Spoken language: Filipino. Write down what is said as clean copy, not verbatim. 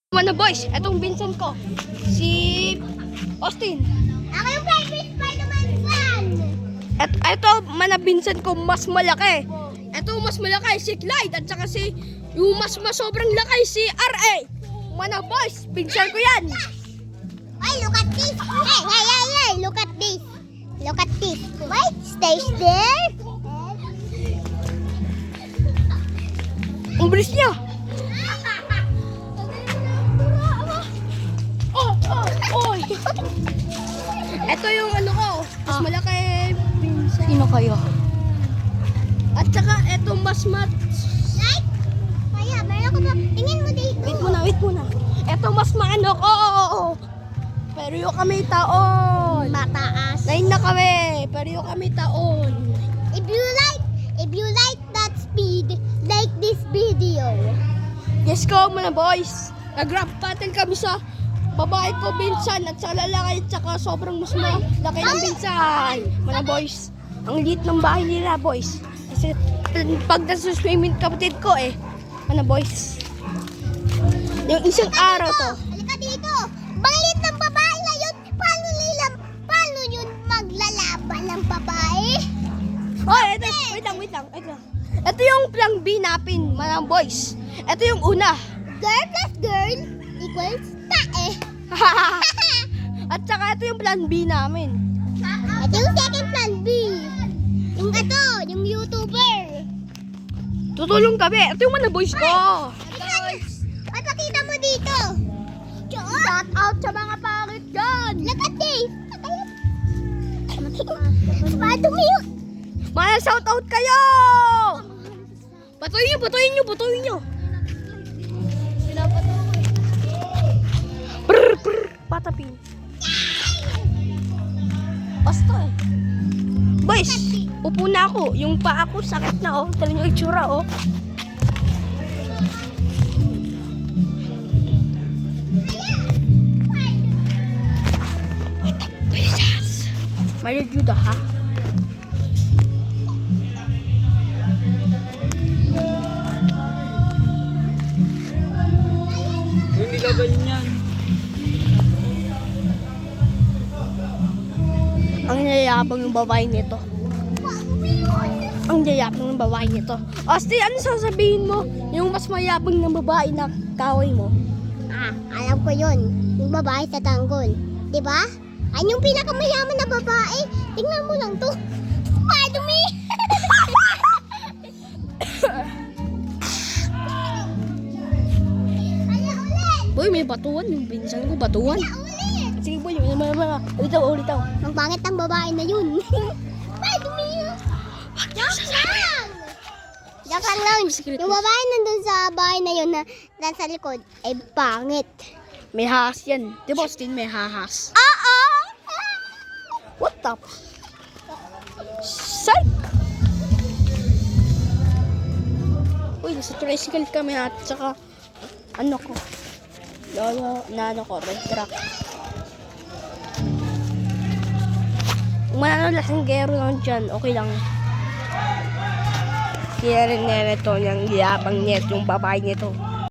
Mga boys, etong Vincent ko, si Austin. Ako yung favorite Spider-Man fan. Eto, mana Vincent ko, mas malaki. Eto, mas malaki, si Clyde. At saka si, yung mas sobrang laki, si R.A. Mga boys, Vincent ko yan. Ay, look at this. Hey, look at this. Look at this. Wait, stay there. Ang bilis niya. Oy. Ito yung ano ko, mas malaki, Vincent. Sino kayo? At saka, eto mas Like, kaya, meron ko pa. Tingin mo dito. Wait muna. Eto mas maano ko. Pero yung kami taon. Mataas. 9 na kami. Pero yung kami taon. If you like that speed, like this video. Yes ko muna boys. Nag-rap battle kami sa babae ko Binsan at sa lalaki at saka sobrang mas malaki ng Binsan. Mga boys. Ang liit ng bahay nila boys. Kasi pag nasa-swimming kapatid ko Mga boys. Yung isang araw to. Halika dito. Banglit ng babae na yun. Paano yun maglalaban ng babae? Oh, ito. Wait lang. Ito yung plan B natin, mga boys. Ito yung una. Girl plus girl equals tae. At saka ito yung plan B namin. Ito yung second plan B. Yung YouTuber. Tutulong kami. Ito yung mga boys ko. Guys, ay pakita mo dito. Shout out sa mga pangit dyan. Look at this. Madumi. Mga shout out kayo. Batuin nyo. Brr, patapin. Basta Boys, upo na ako. Yung paa ko sakit na Tala nyo itsura May juda ha? Hindi ka ganyan. Ang yayabang ng babae nito. Austin, ano sasabihin mo? Yung mas mayabang ng babae na kaway mo? Alam ko yun. Yung babae sa tanggol. Diba? Ay, yung pinakamayaman na babae. Tingnan mo lang to. Madumi. Kaya ulit. Boy, may batuan. Yung pinsan ko, batuan. Kaya ulit. Sige boy, ulit ako. Ang pangit ang babae na yun. Madumi. Joke lang. Yung babae nandun sa bahay na yun na nasa likod ay pangit. May hahas yan. Di ba, Austin, may hahas? Oo. What the? Psych! Uy, nasa tricycle kami at saka ano ko? Red truck. Kung lasang gero lang dyan, okay lang. Kaya rin nito yung yabang nito, yung babae nito.